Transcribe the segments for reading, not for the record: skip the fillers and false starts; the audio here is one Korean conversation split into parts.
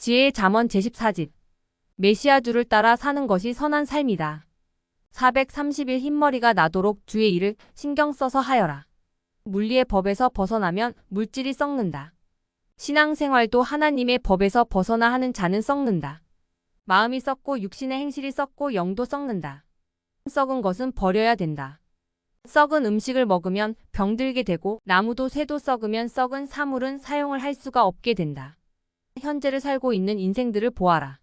지혜의 잠언 제14집. 메시아주를 따라 사는 것이 선한 삶이다. 430일 흰머리가 나도록 주의 일을 신경 써서 하여라. 물리의 법에서 벗어나면 물질이 썩는다. 신앙생활도 하나님의 법에서 벗어나 하는 자는 썩는다. 마음이 썩고 육신의 행실이 썩고 영도 썩는다. 썩은 것은 버려야 된다. 썩은 음식을 먹으면 병들게 되고 나무도 쇠도 썩으면 썩은 사물은 사용을 할 수가 없게 된다. 현재를 살고 있는 인생들을 보아라.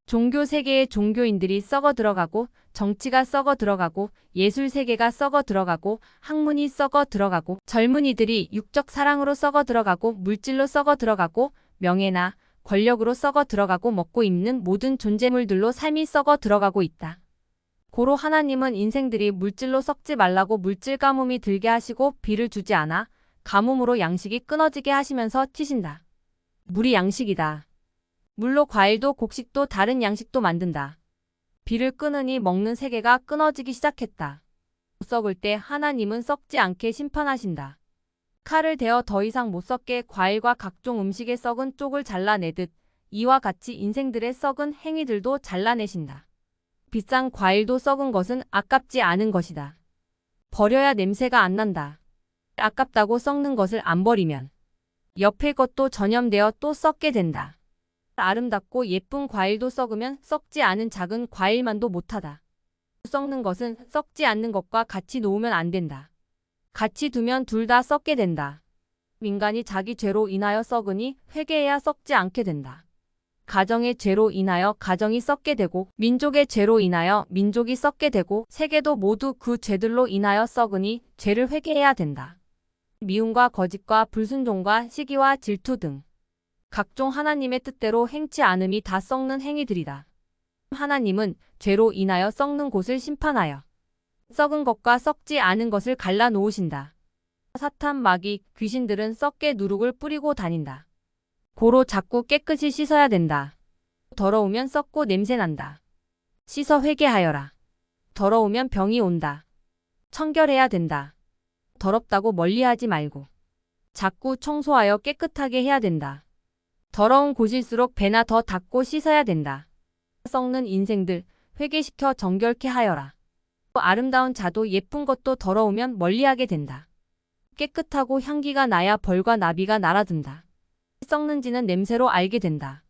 종교 세계의 종교인들이 썩어 들어가고 정치가 썩어 들어가고 예술 세계가 썩어 들어가고 학문이 썩어 들어가고 젊은이들이 육적 사랑으로 썩어 들어가고 물질로 썩어 들어가고 명예나 권력으로 썩어 들어가고 먹고 입는 모든 존재물들로 삶이 썩어 들어가고 있다. 고로 하나님은 인생들이 물질로 썩지 말라고 물질 가뭄이 들게 하시고 비를 주지 않아 가뭄으로 양식이 끊어지게 하시면서 치신다. 물이 양식이다. 물로 과일도 곡식도 다른 양식도 만든다. 비를 끊으니 먹는 세계가 끊어지기 시작했다. 썩을 때 하나님은 썩지 않게 심판하신다. 칼을 대어 더 이상 못 썩게 과일과 각종 음식의 썩은 쪽을 잘라내듯 이와 같이 인생들의 썩은 행위들도 잘라내신다. 비싼 과일도 썩은 것은 아깝지 않은 것이다. 버려야 냄새가 안 난다. 아깝다고 썩는 것을 안 버리면 옆의 것도 전염되어 또 썩게 된다. 아름답고 예쁜 과일도 썩으면 썩지 않은 작은 과일만도 못하다. 썩는 것은 썩지 않는 것과 같이 놓으면 안 된다. 같이 두면 둘 다 썩게 된다. 인간이 자기 죄로 인하여 썩으니 회개해야 썩지 않게 된다. 가정의 죄로 인하여 가정이 썩게 되고 민족의 죄로 인하여 민족이 썩게 되고 세계도 모두 그 죄들로 인하여 썩으니 죄를 회개해야 된다. 미움과 거짓과 불순종과 시기와 질투 등 각종 하나님의 뜻대로 행치 않음이 다 썩는 행위들이다. 하나님은 죄로 인하여 썩는 곳을 심판하여 썩은 것과 썩지 않은 것을 갈라 놓으신다. 사탄, 마귀, 귀신들은 썩게 누룩을 뿌리고 다닌다. 고로 자꾸 깨끗이 씻어야 된다. 더러우면 썩고 냄새난다. 씻어 회개하여라. 더러우면 병이 온다. 청결해야 된다. 더럽다고 멀리하지 말고 자꾸 청소하여 깨끗하게 해야 된다. 더러운 곳일수록 배나 더 닦고 씻어야 된다. 썩는 인생들 회개시켜 정결케 하여라. 아름다운 자도 예쁜 것도 더러우면 멀리하게 된다. 깨끗하고 향기가 나야 벌과 나비가 날아든다. 썩는지는 냄새로 알게 된다.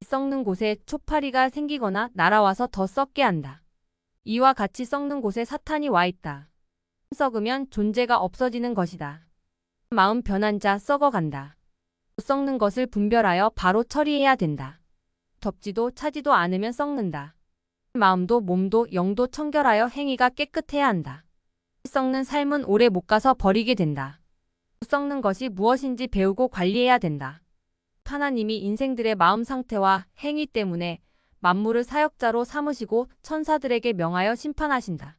썩는 곳에 초파리가 생기거나 날아와서 더 썩게 한다. 이와 같이 썩는 곳에 사탄이 와 있다. 썩으면 존재가 없어지는 것이다. 마음 변한 자 썩어간다. 썩는 것을 분별하여 바로 처리해야 된다. 덥지도 차지도 않으면 썩는다. 마음도 몸도 영도 청결하여 행위가 깨끗해야 한다. 썩는 삶은 오래 못 가서 버리게 된다. 썩는 것이 무엇인지 배우고 관리해야 된다. 하나님이 인생들의 마음 상태와 행위 때문에 만물을 사역자로 삼으시고 천사들에게 명하여 심판하신다.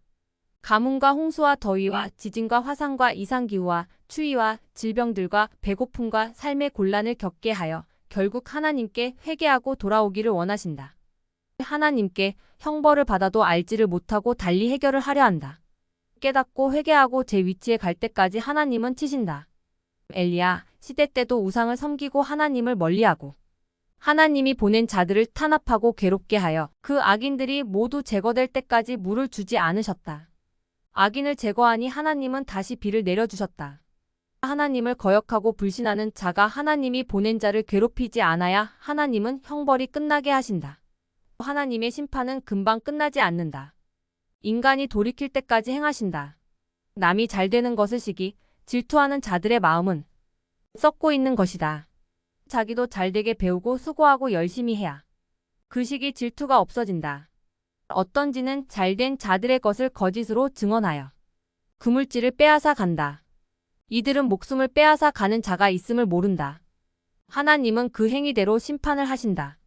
가뭄과 홍수와 더위와 지진과 화산과 이상기후와 추위와 질병들과 배고픔과 삶의 곤란을 겪게 하여 결국 하나님께 회개하고 돌아오기를 원하신다. 하나님께 형벌을 받아도 알지를 못하고 달리 해결을 하려 한다. 깨닫고 회개하고 제 위치에 갈 때까지 하나님은 치신다. 엘리야, 시대 때도 우상을 섬기고 하나님을 멀리하고 하나님이 보낸 자들을 탄압하고 괴롭게 하여 그 악인들이 모두 제거될 때까지 물을 주지 않으셨다. 악인을 제거하니 하나님은 다시 비를 내려주셨다. 하나님을 거역하고 불신하는 자가 하나님이 보낸 자를 괴롭히지 않아야 하나님은 형벌이 끝나게 하신다. 하나님의 심판은 금방 끝나지 않는다. 인간이 돌이킬 때까지 행하신다. 남이 잘 되는 것을 시기, 질투하는 자들의 마음은 썩고 있는 것이다. 자기도 잘 되게 배우고 수고하고 열심히 해야 그 시기 질투가 없어진다. 어떤지는 잘된 자들의 것을 거짓으로 증언하여 그 물질을 빼앗아 간다. 이들은 목숨을 빼앗아 가는 자가 있음을 모른다. 하나님은 그 행위대로 심판을 하신다.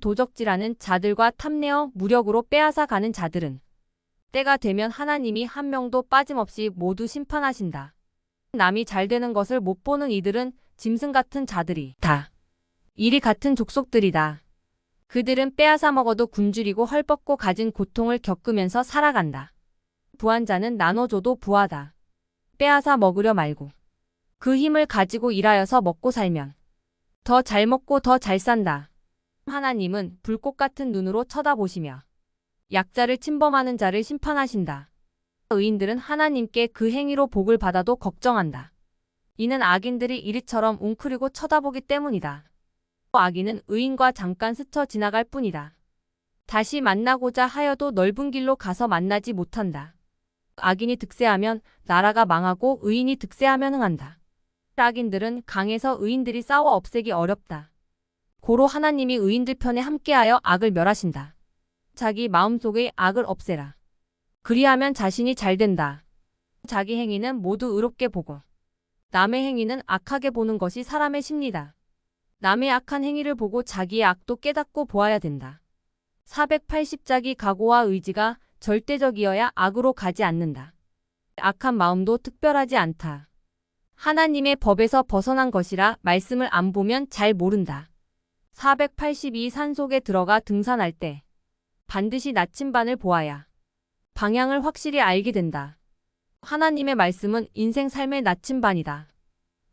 도적질하는 자들과 탐내어 무력으로 빼앗아 가는 자들은 때가 되면 하나님이 한 명도 빠짐없이 모두 심판하신다. 남이 잘 되는 것을 못 보는 이들은 짐승 같은 자들이 다 이리 같은 족속들이다. 그들은 빼앗아 먹어도 굶주리고 헐벗고 가진 고통을 겪으면서 살아간다. 부한 자는 나눠줘도 부하다. 빼앗아 먹으려 말고 그 힘을 가지고 일하여서 먹고 살면 더 잘 먹고 더 잘 산다. 하나님은 불꽃 같은 눈으로 쳐다보시며 약자를 침범하는 자를 심판하신다. 의인들은 하나님께 그 행위로 복을 받아도 걱정한다. 이는 악인들이 이리처럼 웅크리고 쳐다보기 때문이다. 악인은 의인과 잠깐 스쳐 지나갈 뿐이다. 다시 만나고자 하여도 넓은 길로 가서 만나지 못한다. 악인이 득세하면 나라가 망하고 의인이 득세하면 흥한다. 악인들은 강해서 의인들이 싸워 없애기 어렵다. 고로 하나님이 의인들 편에 함께하여 악을 멸하신다. 자기 마음속의 악을 없애라. 그리하면 자신이 잘 된다. 자기 행위는 모두 의롭게 보고 남의 행위는 악하게 보는 것이 사람의 심리다. 남의 악한 행위를 보고 자기의 악도 깨닫고 보아야 된다. 480자기 각오와 의지가 절대적이어야 악으로 가지 않는다. 악한 마음도 특별하지 않다. 하나님의 법에서 벗어난 것이라 말씀을 안 보면 잘 모른다. 482 산속에 들어가 등산할 때 반드시 나침반을 보아야 방향을 확실히 알게 된다. 하나님의 말씀은 인생 삶의 나침반이다.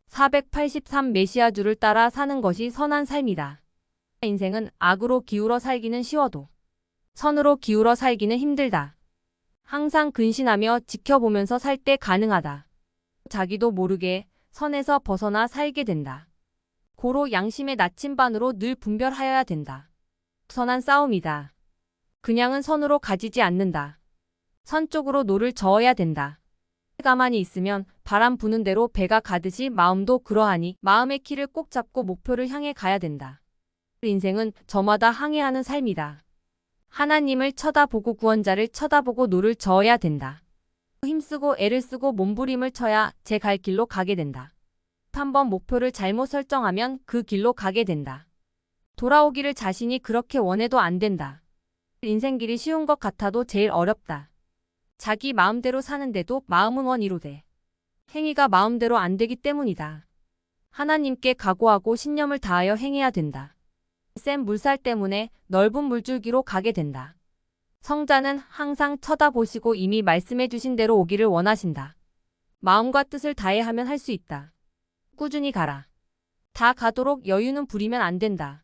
483 메시아주를 따라 사는 것이 선한 삶이다. 인생은 악으로 기울어 살기는 쉬워도 선으로 기울어 살기는 힘들다. 항상 근신하며 지켜보면서 살 때 가능하다. 자기도 모르게 선에서 벗어나 살게 된다. 고로 양심의 나침반으로 늘 분별하여야 된다. 선한 싸움이다. 그냥은 선으로 가지지 않는다. 선 쪽으로 노를 저어야 된다. 가만히 있으면 바람 부는 대로 배가 가듯이 마음도 그러하니 마음의 키를 꼭 잡고 목표를 향해 가야 된다. 인생은 저마다 항해하는 삶이다. 하나님을 쳐다보고 구원자를 쳐다보고 노를 저어야 된다. 힘쓰고 애를 쓰고 몸부림을 쳐야 제 갈 길로 가게 된다. 한번 목표를 잘못 설정하면 그 길로 가게 된다. 돌아오기를 자신이 그렇게 원해도 안 된다. 인생길이 쉬운 것 같아도 제일 어렵다. 자기 마음대로 사는데도 마음은 원이로돼. 행위가 마음대로 안 되기 때문이다. 하나님께 각오하고 신념을 다하여 행해야 된다. 센 물살 때문에 넓은 물줄기로 가게 된다. 성자는 항상 쳐다보시고 이미 말씀해 주신 대로 오기를 원하신다. 마음과 뜻을 다해 하면 할 수 있다. 꾸준히 가라. 다 가도록 여유는 부리면 안 된다.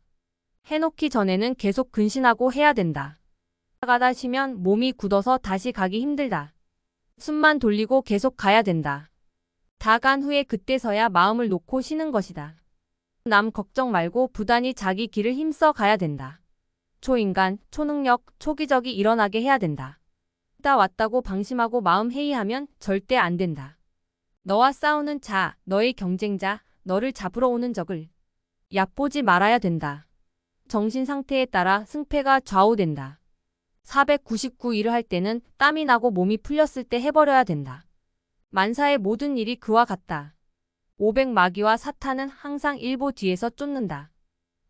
해놓기 전에는 계속 근신하고 해야 된다. 가다 쉬면 몸이 굳어서 다시 가기 힘들다. 숨만 돌리고 계속 가야 된다. 다 간 후에 그때서야 마음을 놓고 쉬는 것이다. 남 걱정 말고 부단히 자기 길을 힘써 가야 된다. 초인간, 초능력, 초기적이 일어나게 해야 된다. 다 왔다고 방심하고 마음 해이하면 절대 안 된다. 너와 싸우는 자, 너의 경쟁자, 너를 잡으러 오는 적을 얕보지 말아야 된다. 정신 상태에 따라 승패가 좌우된다. 499 일을 할 때는 땀이 나고 몸이 풀렸을 때 해버려야 된다. 만사의 모든 일이 그와 같다. 500 마귀와 사탄은 항상 일보 뒤에서 쫓는다.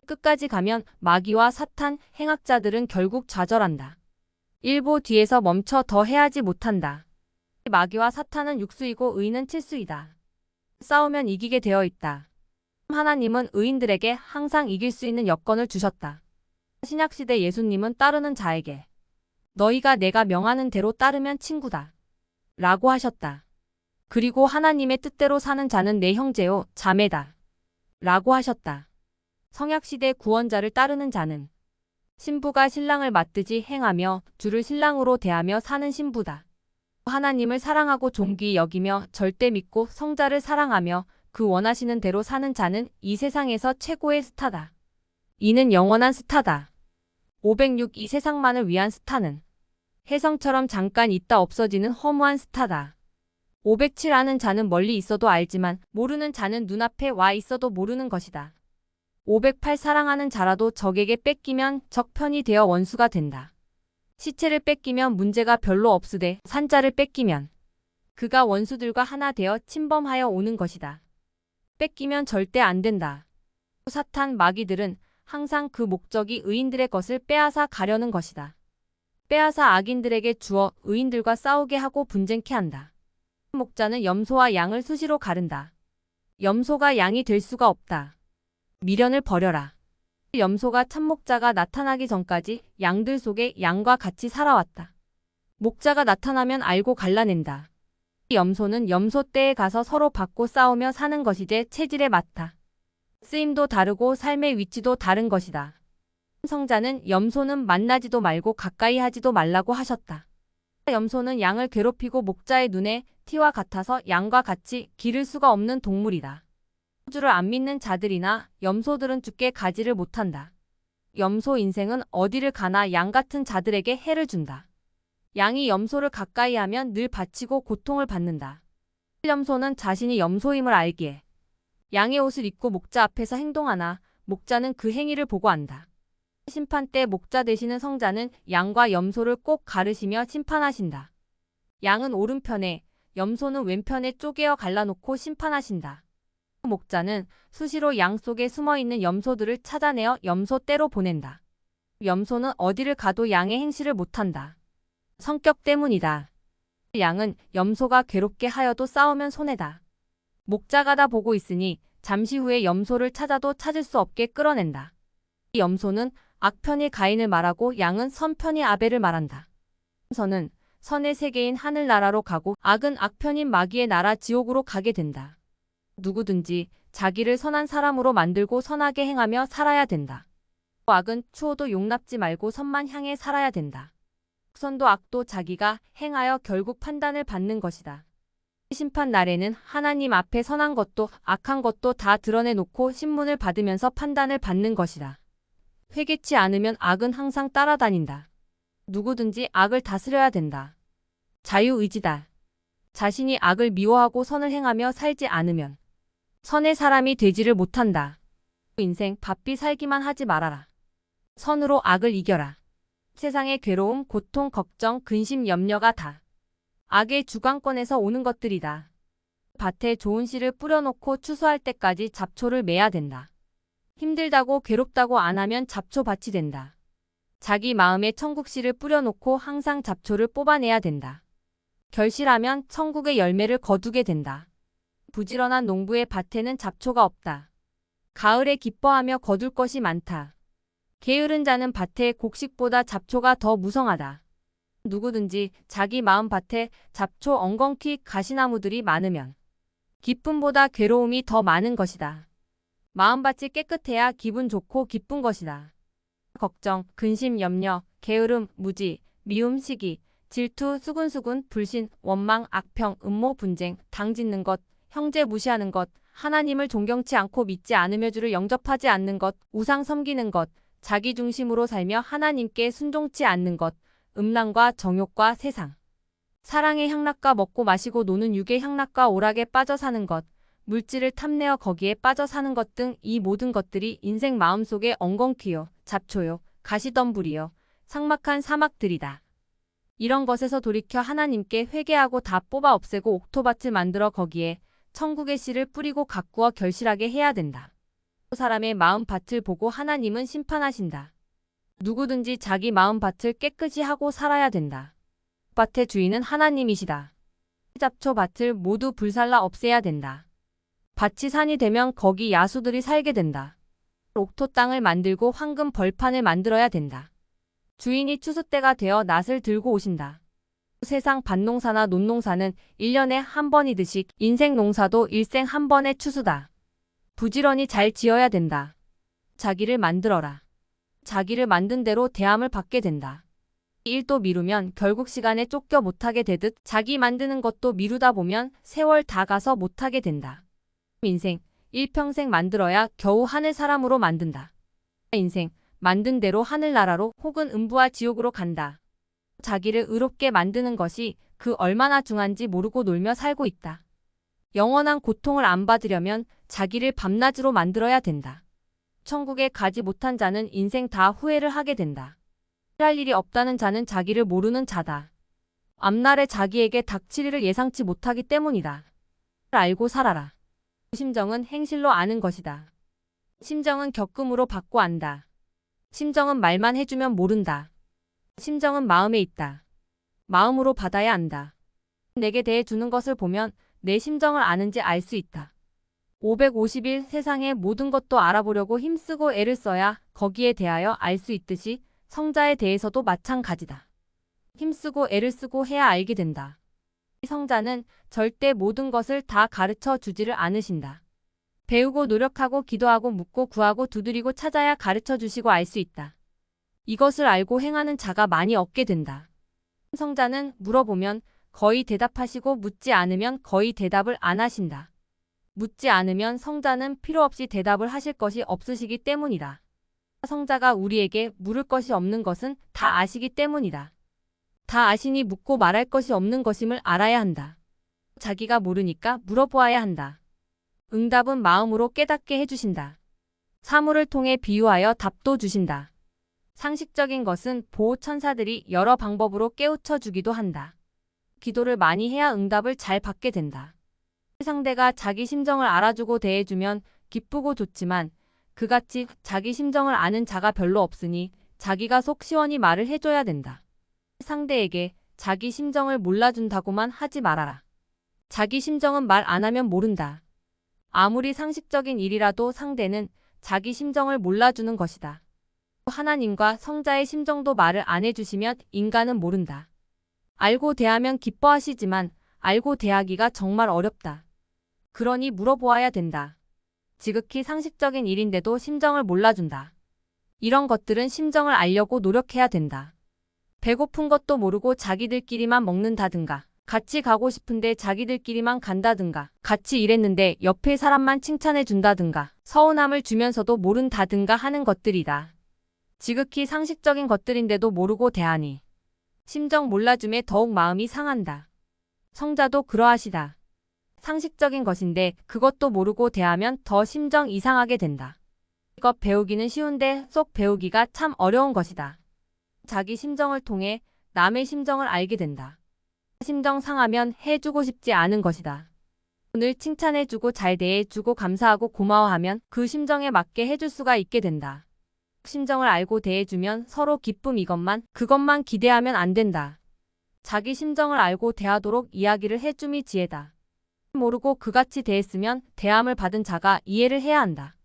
끝까지 가면 마귀와 사탄, 행악자들은 결국 좌절한다. 일보 뒤에서 멈춰 더 해야지 못한다. 마귀와 사탄은 육수이고 의인은 칠수이다. 싸우면 이기게 되어 있다. 하나님은 의인들에게 항상 이길 수 있는 여건을 주셨다. 신약시대 예수님은 따르는 자에게 너희가 내가 명하는 대로 따르면 친구다. 라고 하셨다. 그리고 하나님의 뜻대로 사는 자는 내 형제요, 자매다. 라고 하셨다. 성약시대 구원자를 따르는 자는 신부가 신랑을 맞듯이 행하며 주를 신랑으로 대하며 사는 신부다. 하나님을 사랑하고 존귀히 여기며 절대 믿고 성자를 사랑하며 그 원하시는 대로 사는 자는 이 세상에서 최고의 스타다. 이는 영원한 스타다. 506 이 세상만을 위한 스타는 혜성처럼 잠깐 있다 없어지는 허무한 스타다. 507 아는 자는 멀리 있어도 알지만 모르는 자는 눈앞에 와 있어도 모르는 것이다. 508 사랑하는 자라도 적에게 뺏기면 적편이 되어 원수가 된다. 시체를 뺏기면 문제가 별로 없으되 산자를 뺏기면 그가 원수들과 하나 되어 침범하여 오는 것이다. 뺏기면 절대 안 된다. 사탄 마귀들은 항상 그 목적이 의인들의 것을 빼앗아 가려는 것이다. 빼앗아 악인들에게 주어 의인들과 싸우게 하고 분쟁케 한다. 목자는 염소와 양을 수시로 가른다. 염소가 양이 될 수가 없다. 미련을 버려라. 염소가 참목자가 나타나기 전까지 양들 속에 양과 같이 살아왔다. 목자가 나타나면 알고 갈라낸다. 염소는 염소 떼에 가서 서로 받고 싸우며 사는 것이제 체질에 맞다. 쓰임도 다르고 삶의 위치도 다른 것이다. 성자는 염소는 만나지도 말고 가까이 하지도 말라고 하셨다. 염소는 양을 괴롭히고 목자의 눈에 티와 같아서 양과 같이 기를 수가 없는 동물이다. 주를 안 믿는 자들이나 염소들은 주께 가지를 못한다. 염소 인생은 어디를 가나 양 같은 자들에게 해를 준다. 양이 염소를 가까이 하면 늘 바치고 고통을 받는다. 염소는 자신이 염소임을 알기에 양의 옷을 입고 목자 앞에서 행동하나 목자는 그 행위를 보고 안다. 심판 때 목자 되시는 성자는 양과 염소를 꼭 가르시며 심판하신다. 양은 오른편에, 염소는 왼편에 쪼개어 갈라놓고 심판하신다. 목자는 수시로 양 속에 숨어있는 염소들을 찾아내어 염소떼로 보낸다. 염소는 어디를 가도 양의 행실을 못한다. 성격 때문이다. 양은 염소가 괴롭게 하여도 싸우면 손해다. 목자가 다 보고 있으니 잠시 후에 염소를 찾아도 찾을 수 없게 끌어낸다. 이 염소는 악편이 가인을 말하고 양은 선편이 아벨을 말한다. 선은 선의 세계인 하늘나라로 가고 악은 악편인 마귀의 나라 지옥으로 가게 된다. 누구든지 자기를 선한 사람으로 만들고 선하게 행하며 살아야 된다. 악은 추호도 용납지 말고 선만 향해 살아야 된다. 선도 악도 자기가 행하여 결국 판단을 받는 것이다. 심판 날에는 하나님 앞에 선한 것도 악한 것도 다 드러내놓고 신문을 받으면서 판단을 받는 것이다. 회개치 않으면 악은 항상 따라다닌다. 누구든지 악을 다스려야 된다. 자유의지다. 자신이 악을 미워하고 선을 행하며 살지 않으면 선의 사람이 되지를 못한다. 인생 바삐 살기만 하지 말아라. 선으로 악을 이겨라. 세상의 괴로움, 고통, 걱정, 근심, 염려가 다 악의 주관권에서 오는 것들이다. 밭에 좋은 씨를 뿌려놓고 추수할 때까지 잡초를 매야 된다. 힘들다고 괴롭다고 안 하면 잡초밭이 된다. 자기 마음에 천국 씨를 뿌려놓고 항상 잡초를 뽑아내야 된다. 결실하면 천국의 열매를 거두게 된다. 부지런한 농부의 밭에는 잡초가 없다. 가을에 기뻐하며 거둘 것이 많다. 게으른 자는 밭에 곡식보다 잡초가 더 무성하다. 누구든지 자기 마음 밭에 잡초 엉겅퀴 가시나무들이 많으면 기쁨보다 괴로움이 더 많은 것이다. 마음밭이 깨끗해야 기분 좋고 기쁜 것이다. 걱정, 근심, 염려, 게으름, 무지, 미움, 시기, 질투, 수군수군, 불신, 원망, 악평, 음모, 분쟁, 당짓는 것, 형제 무시하는 것, 하나님을 존경치 않고 믿지 않으며 주를 영접하지 않는 것, 우상 섬기는 것, 자기 중심으로 살며 하나님께 순종치 않는 것, 음란과 정욕과 세상, 사랑의 향락과 먹고 마시고 노는 육의 향락과 오락에 빠져 사는 것, 물질을 탐내어 거기에 빠져 사는 것 등 이 모든 것들이 인생 마음속에 엉겅퀴요, 잡초요, 가시덤불이요, 삭막한 사막들이다. 이런 것에서 돌이켜 하나님께 회개하고 다 뽑아 없애고 옥토밭을 만들어 거기에 천국의 씨를 뿌리고 가꾸어 결실하게 해야 된다. 사람의 마음밭을 보고 하나님은 심판하신다. 누구든지 자기 마음밭을 깨끗이 하고 살아야 된다. 밭의 주인은 하나님이시다. 잡초밭을 모두 불살라 없애야 된다. 밭이 산이 되면 거기 야수들이 살게 된다. 옥토 땅을 만들고 황금 벌판을 만들어야 된다. 주인이 추수 때가 되어 낫을 들고 오신다. 세상 밭농사나 논농사는 1년에 한 번이듯이 인생 농사도 일생 한 번의 추수다. 부지런히 잘 지어야 된다. 자기를 만들어라. 자기를 만든 대로 대함을 받게 된다. 일도 미루면 결국 시간에 쫓겨 못하게 되듯 자기 만드는 것도 미루다 보면 세월 다 가서 못하게 된다. 인생 일평생 만들어야 겨우 하늘 사람으로 만든다. 인생 만든 대로 하늘나라로 혹은 음부와 지옥으로 간다. 자기를 의롭게 만드는 것이 그 얼마나 중한지 모르고 놀며 살고 있다. 영원한 고통을 안 받으려면 자기를 밤낮으로 만들어야 된다. 천국에 가지 못한 자는 인생 다 후회를 하게 된다. 할 일이 없다는 자는 자기를 모르는 자다. 앞날에 자기에게 닥칠 일을 예상치 못하기 때문이다. 알고 살아라. 심정은 행실로 아는 것이다. 심정은 겪음으로 받고 안다. 심정은 말만 해주면 모른다. 심정은 마음에 있다. 마음으로 받아야 안다. 내게 대해 주는 것을 보면 내 심정을 아는지 알 수 있다. 550일 세상의 모든 것도 알아보려고 힘쓰고 애를 써야 거기에 대하여 알 수 있듯이 성자에 대해서도 마찬가지다. 힘쓰고 애를 쓰고 해야 알게 된다. 성자는 절대 모든 것을 다 가르쳐 주지를 않으신다. 배우고 노력하고 기도하고 묻고 구하고 두드리고 찾아야 가르쳐 주시고 알 수 있다. 이것을 알고 행하는 자가 많이 얻게 된다. 성자는 물어보면 거의 대답하시고 묻지 않으면 거의 대답을 안 하신다. 묻지 않으면 성자는 필요 없이 대답을 하실 것이 없으시기 때문이다. 성자가 우리에게 물을 것이 없는 것은 다 아시기 때문이다. 다 아시니 묻고 말할 것이 없는 것임을 알아야 한다. 자기가 모르니까 물어보아야 한다. 응답은 마음으로 깨닫게 해주신다. 사물을 통해 비유하여 답도 주신다. 상식적인 것은 보호천사들이 여러 방법으로 깨우쳐 주기도 한다. 기도를 많이 해야 응답을 잘 받게 된다. 상대가 자기 심정을 알아주고 대해주면 기쁘고 좋지만 그같이 자기 심정을 아는 자가 별로 없으니 자기가 속 시원히 말을 해줘야 된다. 상대에게 자기 심정을 몰라준다고만 하지 말아라. 자기 심정은 말 안 하면 모른다. 아무리 상식적인 일이라도 상대는 자기 심정을 몰라주는 것이다. 하나님과 성자의 심정도 말을 안 해주시면 인간은 모른다. 알고 대하면 기뻐하시지만 알고 대하기가 정말 어렵다. 그러니 물어보아야 된다. 지극히 상식적인 일인데도 심정을 몰라준다. 이런 것들은 심정을 알려고 노력해야 된다. 배고픈 것도 모르고 자기들끼리만 먹는다든가, 같이 가고 싶은데 자기들끼리만 간다든가, 같이 일했는데 옆에 사람만 칭찬해 준다든가, 서운함을 주면서도 모른다든가 하는 것들이다. 지극히 상식적인 것들인데도 모르고 대하니 심정 몰라줌에 더욱 마음이 상한다. 성자도 그러하시다. 상식적인 것인데 그것도 모르고 대하면 더 심정 이상하게 된다. 이것 배우기는 쉬운데 쏙 배우기가 참 어려운 것이다. 자기 심정을 통해 남의 심정을 알게 된다. 심정 상하면 해주고 싶지 않은 것이다. 오늘 칭찬해주고 잘 대해주고 감사하고 고마워하면 그 심정에 맞게 해줄 수가 있게 된다. 심정을 알고 대해주면 서로 기쁨 그것만 기대하면 안 된다. 자기 심정을 알고 대하도록 이야기를 해줌이 지혜다. 모르고 그같이 대했으면 대함을 받은 자가 이해를 해야 한다.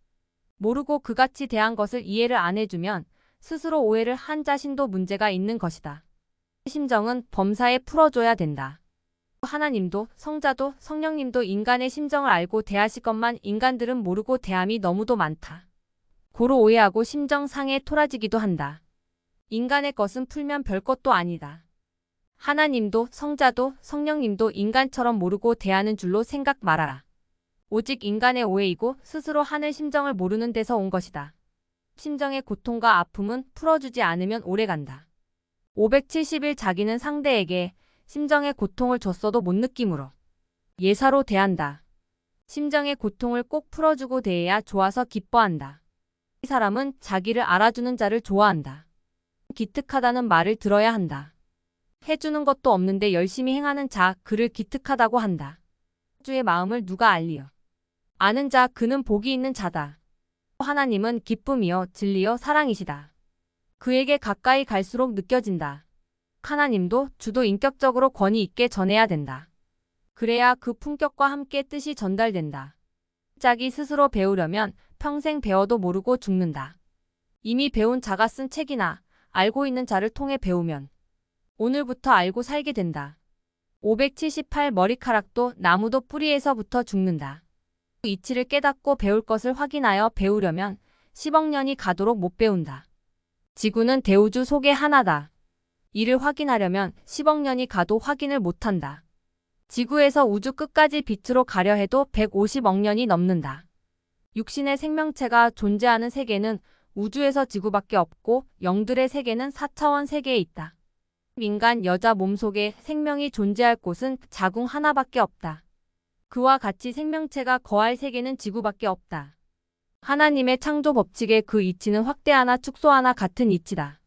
모르고 그같이 대한 것을 이해를 안 해주면 스스로 오해를 한 자신도 문제가 있는 것이다. 심정은 범사에 풀어줘야 된다. 하나님도 성자도 성령님도 인간의 심정을 알고 대하실 것만 인간들은 모르고 대함이 너무도 많다. 고로 오해하고 심정 상해 토라지기도 한다. 인간의 것은 풀면 별것도 아니다. 하나님도 성자도 성령님도 인간처럼 모르고 대하는 줄로 생각 말아라. 오직 인간의 오해이고 스스로 하늘 심정을 모르는 데서 온 것이다. 심정의 고통과 아픔은 풀어주지 않으면 오래간다. 570일 자기는 상대에게 심정의 고통을 줬어도 못 느낌으로 예사로 대한다. 심정의 고통을 꼭 풀어주고 대해야 좋아서 기뻐한다. 이 사람은 자기를 알아주는 자를 좋아한다. 기특하다는 말을 들어야 한다. 해주는 것도 없는데 열심히 행하는 자 그를 기특하다고 한다. 주의 마음을 누가 알리요. 아는 자 그는 복이 있는 자다. 하나님은 기쁨이요 진리요 사랑이시다. 그에게 가까이 갈수록 느껴진다. 하나님도 주도 인격적으로 권위 있게 전해야 된다. 그래야 그 품격과 함께 뜻이 전달된다. 자기 스스로 배우려면 평생 배워도 모르고 죽는다. 이미 배운 자가 쓴 책이나 알고 있는 자를 통해 배우면 오늘부터 알고 살게 된다. 578 머리카락도 나무도 뿌리에서부터 죽는다. 이치를 깨닫고 배울 것을 확인하여 배우려면 10억 년이 가도록 못 배운다. 지구는 대우주 속의 하나다. 이를 확인하려면 10억 년이 가도 확인을 못한다. 지구에서 우주 끝까지 빛으로 가려 해도 150억 년이 넘는다. 육신의 생명체가 존재하는 세계는 우주에서 지구밖에 없고 영들의 세계는 4차원 세계에 있다. 인간 여자 몸속에 생명이 존재할 곳은 자궁 하나밖에 없다. 그와 같이 생명체가 거할 세계는 지구밖에 없다. 하나님의 창조 법칙의 그 이치는 확대하나 축소하나 같은 이치다.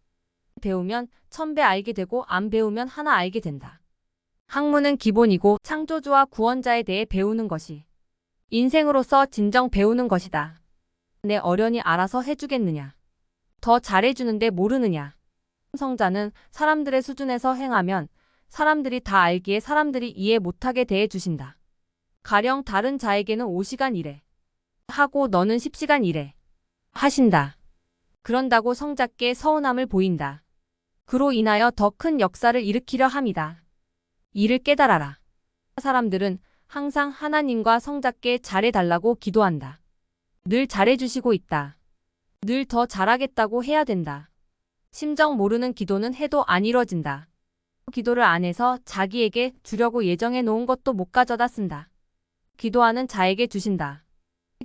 배우면 1000배 알게 되고 안 배우면 하나 알게 된다. 학문은 기본이고 창조주와 구원자에 대해 배우는 것이 인생으로서 진정 배우는 것이다. 내 어련히 알아서 해주겠느냐. 더 잘해주는데 모르느냐. 성자는 사람들의 수준에서 행하면 사람들이 다 알기에 사람들이 이해 못하게 대해주신다. 가령 다른 자에게는 5시간 일해. 하고 너는 10시간 일해. 하신다. 그런다고 성자께 서운함을 보인다. 그로 인하여 더 큰 역사를 일으키려 함이다. 이를 깨달아라. 사람들은 항상 하나님과 성자께 잘해달라고 기도한다. 늘 잘해주시고 있다. 늘 더 잘하겠다고 해야 된다. 심정 모르는 기도는 해도 안 이뤄진다. 기도를 안 해서 자기에게 주려고 예정해 놓은 것도 못 가져다 쓴다. 기도하는 자에게 주신다.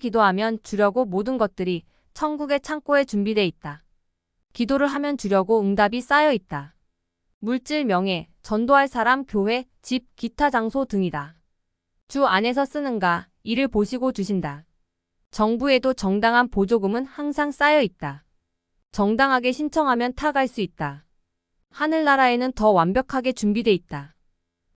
기도하면 주려고 모든 것들이 천국의 창고에 준비돼 있다. 기도를 하면 주려고 응답이 쌓여 있다. 물질, 명예, 전도할 사람, 교회, 집, 기타 장소 등이다. 주 안에서 쓰는가 이를 보시고 주신다. 정부에도 정당한 보조금은 항상 쌓여 있다. 정당하게 신청하면 타갈 수 있다. 하늘나라에는 더 완벽하게 준비돼 있다.